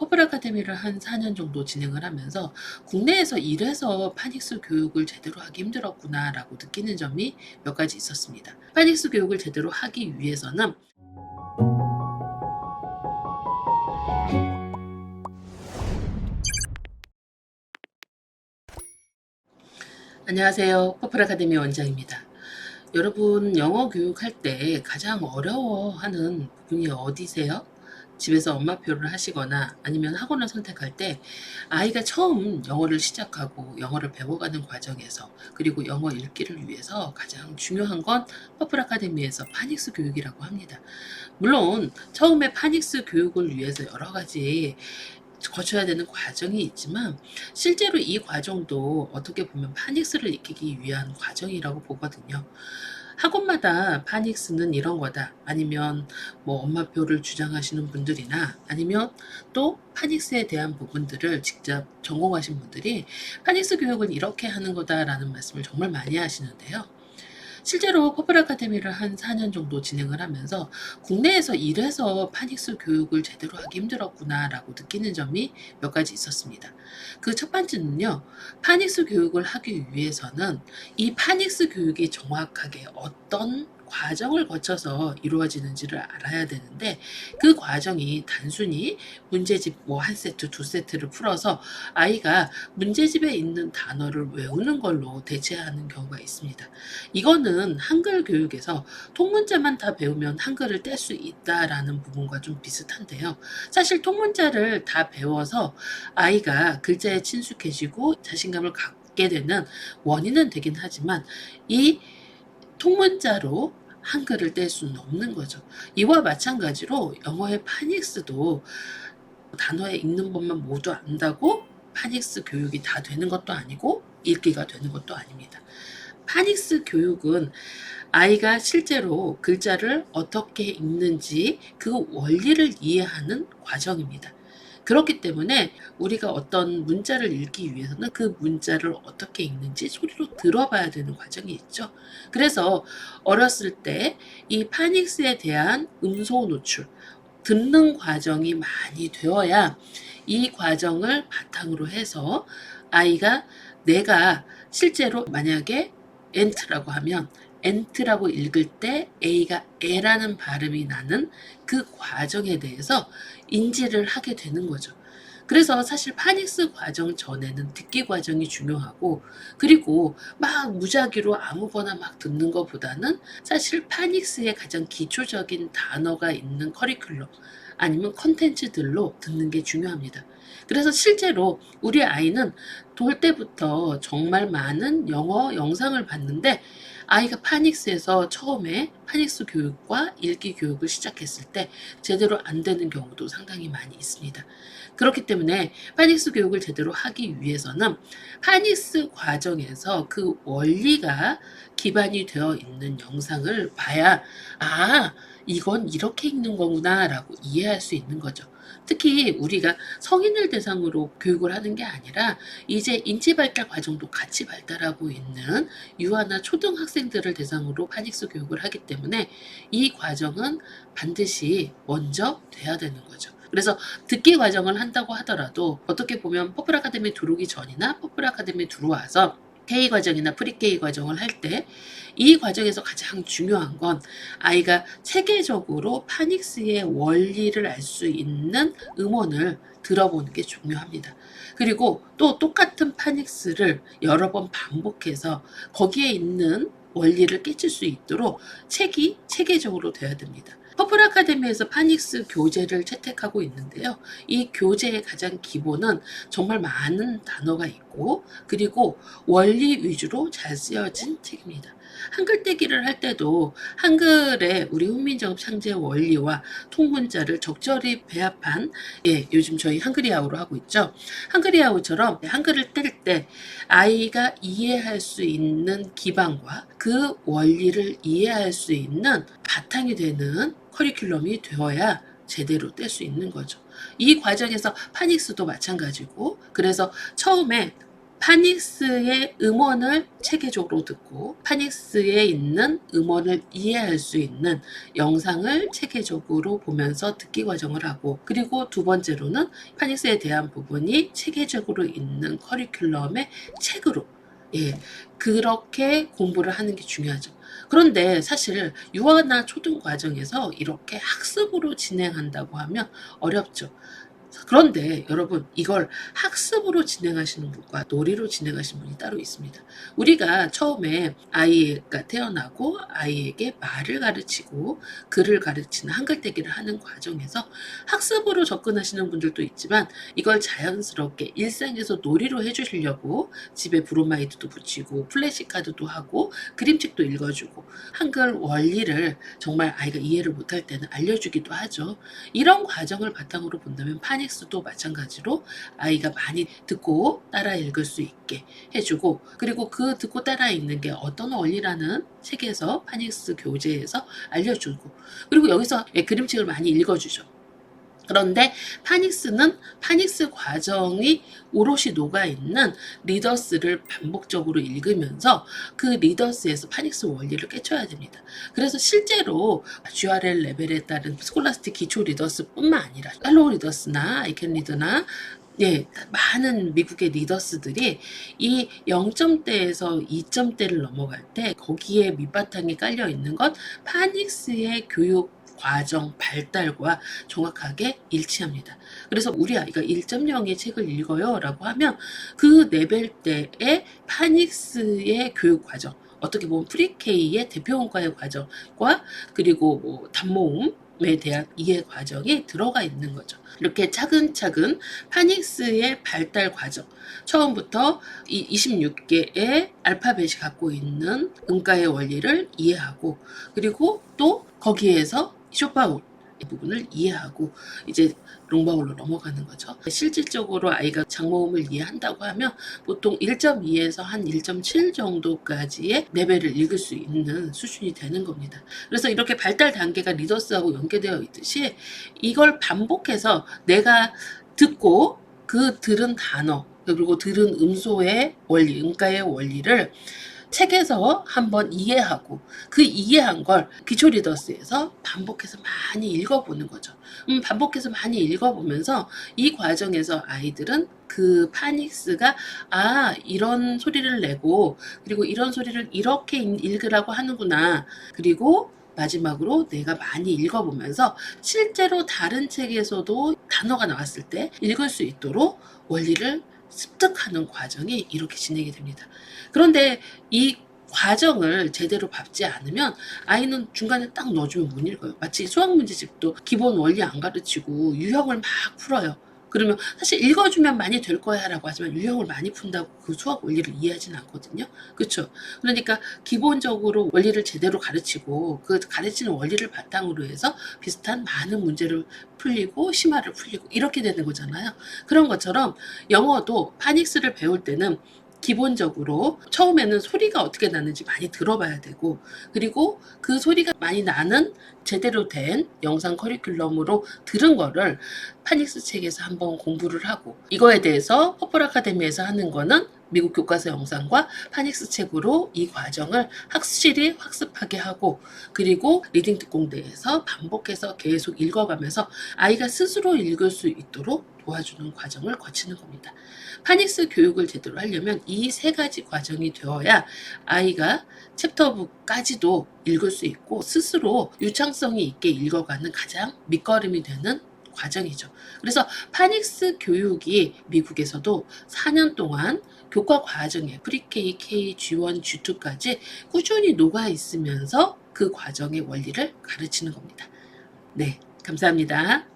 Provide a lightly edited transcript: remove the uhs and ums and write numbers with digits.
퍼플 아카데미를 한 4년 정도 진행을 하면서 국내에서 이래서 파닉스 교육을 제대로 하기 힘들었구나라고 느끼는 점이 몇 가지 있었습니다. 파닉스 교육을 제대로 하기 위해서는 안녕하세요. 퍼플 아카데미 원장입니다. 여러분, 영어 교육할 때 가장 어려워하는 부분이 어디세요? 집에서 엄마표를 하시거나 아니면 학원을 선택할 때 아이가 처음 영어를 시작하고 영어를 배워가는 과정에서, 그리고 영어 읽기를 위해서 가장 중요한 건 퍼플 아카데미에서 파닉스 교육이라고 합니다. 물론 처음에 파닉스 교육을 위해서 여러 가지 거쳐야 되는 과정이 있지만, 실제로 이 과정도 어떻게 보면 파닉스를 익히기 위한 과정이라고 보거든요. 학원마다 파닉스는 이런 거다, 아니면 뭐 엄마표를 주장하시는 분들이나, 아니면 또 파닉스에 대한 부분들을 직접 전공하신 분들이 파닉스 교육은 이렇게 하는 거다라는 말씀을 정말 많이 하시는데요. 실제로 퍼플 아카데미를 한 4년 정도 진행을 하면서 국내에서 이래서 파닉스 교육을 제대로 하기 힘들었구나라고 느끼는 점이 몇 가지 있었습니다. 그 첫 번째는요, 파닉스 교육을 하기 위해서는 이 파닉스 교육이 정확하게 어떤 과정을 거쳐서 이루어지는지를 알아야 되는데, 그 과정이 단순히 문제집 뭐 한 세트, 두 세트를 풀어서 아이가 문제집에 있는 단어를 외우는 걸로 대체하는 경우가 있습니다. 이거는 한글 교육에서 통문자만 다 배우면 한글을 뗄 수 있다라는 부분과 좀 비슷한데요. 사실 통문자를 다 배워서 아이가 글자에 친숙해지고 자신감을 갖게 되는 원인은 되긴 하지만, 이 통문자로 한글을 뗄 수는 없는 거죠. 이와 마찬가지로 영어의 파닉스도 단어의 읽는 법만 모두 안다고 파닉스 교육이 다 되는 것도 아니고 읽기가 되는 것도 아닙니다. 파닉스 교육은 아이가 실제로 글자를 어떻게 읽는지 그 원리를 이해하는 과정입니다. 그렇기 때문에 우리가 어떤 문자를 읽기 위해서는 그 문자를 어떻게 읽는지 소리로 들어봐야 되는 과정이 있죠. 그래서 어렸을 때 이 파닉스에 대한 음소 노출, 듣는 과정이 많이 되어야, 이 과정을 바탕으로 해서 아이가, 내가 실제로 만약에 엔트라고 하면 엔트라고 읽을 때 A가 에라는 발음이 나는 그 과정에 대해서 인지를 하게 되는 거죠. 그래서 사실 파닉스 과정 전에는 듣기 과정이 중요하고, 그리고 막 무작위로 아무거나 막 듣는 것보다는 사실 파닉스의 가장 기초적인 단어가 있는 커리큘럼, 아니면 컨텐츠들로 듣는 게 중요합니다. 그래서 실제로 우리 아이는 돌 때부터 정말 많은 영어 영상을 봤는데, 아이가 파닉스에서 처음에 파닉스 교육과 읽기 교육을 시작했을 때 제대로 안 되는 경우도 상당히 많이 있습니다. 그렇기 때문에 파닉스 교육을 제대로 하기 위해서는 파닉스 과정에서 그 원리가 기반이 되어 있는 영상을 봐야, 아, 이건 이렇게 읽는 거구나 라고 이해할 수 있는 거죠. 특히 우리가 성인을 대상으로 교육을 하는 게 아니라 이제 인지 발달 과정도 같이 발달하고 있는 유아나 초등학생들을 대상으로 파닉스 교육을 하기 때문에 이 과정은 반드시 먼저 돼야 되는 거죠. 그래서 듣기 과정을 한다고 하더라도 어떻게 보면 퍼플 아카데미 들어오기 전이나 퍼플 아카데미 들어와서 K 과정이나 프리 K 과정을 할 때, 이 과정에서 가장 중요한 건 아이가 체계적으로 파닉스의 원리를 알 수 있는 음원을 들어보는 게 중요합니다. 그리고 또 똑같은 파닉스를 여러 번 반복해서 거기에 있는 원리를 깨칠 수 있도록 책이 체계적으로 돼야 됩니다. 퍼플 아카데미에서 파닉스 교재를 채택하고 있는데요. 이 교재의 가장 기본은 정말 많은 단어가 있고, 그리고 원리 위주로 잘 쓰여진 책입니다. 한글 떼기를 할 때도 한글의 우리 훈민정음 창제 원리와 통문자를 적절히 배합한, 요즘 저희 한글이아우로 하고 있죠. 한글이아우처럼 한글을 뗄 때 아이가 이해할 수 있는 기반과 그 원리를 이해할 수 있는 바탕이 되는 커리큘럼이 되어야 제대로 뗄 수 있는 거죠. 이 과정에서 파닉스도 마찬가지고, 그래서 처음에 파닉스의 음원을 체계적으로 듣고 파닉스에 있는 음원을 이해할 수 있는 영상을 체계적으로 보면서 듣기 과정을 하고, 그리고 두 번째로는 파닉스에 대한 부분이 체계적으로 있는 커리큘럼의 책으로, 예, 그렇게 공부를 하는 게 중요하죠. 그런데 사실 유아나 초등 과정에서 이렇게 학습으로 진행한다고 하면 어렵죠. 그런데 여러분, 이걸 학습으로 진행하시는 분과 놀이로 진행하시는 분이 따로 있습니다. 우리가 처음에 아이가 태어나고 아이에게 말을 가르치고 글을 가르치는 한글대기를 하는 과정에서 학습으로 접근하시는 분들도 있지만, 이걸 자연스럽게 일상에서 놀이로 해주시려고 집에 브로마이드도 붙이고 플래시카드도 하고 그림책도 읽어주고 한글 원리를 정말 아이가 이해를 못할 때는 알려주기도 하죠. 이런 과정을 바탕으로 본다면 파닉스도 마찬가지로 아이가 많이 듣고 따라 읽을 수 있게 해주고, 그리고 그 듣고 따라 읽는 게 어떤 원리라는 책에서 파닉스 교재에서 알려주고, 그리고 여기서 그림책을 많이 읽어주죠. 그런데 파닉스는 파닉스 과정이 오롯이 녹아있는 리더스를 반복적으로 읽으면서 그 리더스에서 파닉스 원리를 깨쳐야 됩니다. 그래서 실제로 GRL 레벨에 따른 스콜라스틱 기초 리더스뿐만 아니라 할로우 리더스나 아이캔 리더나 많은 미국의 리더스들이 이 0점대에서 2점대를 넘어갈 때 거기에 밑바탕이 깔려 있는 건 파닉스의 교육 과정 발달과 정확하게 일치합니다. 그래서 우리 아이가 1.0의 책을 읽어요 라고 하면 그 레벨대의 파닉스의 교육 과정, 어떻게 보면 프리케이의 대표원과의 과정과 그리고 뭐 단모음에 대한 이해 과정이 들어가 있는 거죠. 이렇게 차근차근 파닉스의 발달 과정, 처음부터 이 26개의 알파벳이 갖고 있는 음가의 원리를 이해하고, 그리고 또 거기에서 숏바울 이 부분을 이해하고 이제 롱바울로 넘어가는 거죠. 실질적으로 아이가 장모음을 이해한다고 하면 보통 1.2에서 한 1.7 정도까지의 레벨을 읽을 수 있는 수준이 되는 겁니다. 그래서 이렇게 발달 단계가 리더스하고 연계되어 있듯이 이걸 반복해서 내가 듣고 그 들은 단어 그리고 들은 음소의 원리, 음가의 원리를 책에서 한번 이해하고 그 이해한 걸 기초 리더스에서 반복해서 많이 읽어보는 거죠. 반복해서 많이 읽어보면서 이 과정에서 아이들은 그 파닉스가 이런 소리를 내고 그리고 이런 소리를 이렇게 읽으라고 하는구나. 그리고 마지막으로 내가 많이 읽어보면서 실제로 다른 책에서도 단어가 나왔을 때 읽을 수 있도록 원리를 습득하는 과정이 이렇게 진행이 됩니다. 그런데 이 과정을 제대로 밟지 않으면 아이는 중간에 딱 넣어주면 못 읽어요. 마치 수학문제집도 기본 원리 안 가르치고 유형을 막 풀어요. 그러면 사실 읽어주면 많이 될 거야 라고 하지만 유형을 많이 푼다고 그 수학 원리를 이해하진 않거든요. 그렇죠? 그러니까 기본적으로 원리를 제대로 가르치고 그 가르치는 원리를 바탕으로 해서 비슷한 많은 문제를 풀리고 심화를 풀리고 이렇게 되는 거잖아요. 그런 것처럼 영어도 파닉스를 배울 때는 기본적으로 처음에는 소리가 어떻게 나는지 많이 들어봐야 되고, 그리고 그 소리가 많이 나는 제대로 된 영상 커리큘럼으로 들은 거를 파닉스 책에서 한번 공부를 하고, 이거에 대해서 퍼플 아카데미에서 하는 거는 미국 교과서 영상과 파닉스 책으로 이 과정을 확실히 학습하게 하고, 그리고 리딩 특공대에서 반복해서 계속 읽어가면서 아이가 스스로 읽을 수 있도록 도와주는 과정을 거치는 겁니다. 파닉스 교육을 제대로 하려면 이 세 가지 과정이 되어야 아이가 챕터북까지도 읽을 수 있고 스스로 유창성이 있게 읽어가는 가장 밑거름이 되는 과정이죠. 그래서 파닉스 교육이 미국에서도 4년 동안 교과 과정에 프리K, K, G1, G2까지 꾸준히 녹아 있으면서 그 과정의 원리를 가르치는 겁니다. 네, 감사합니다.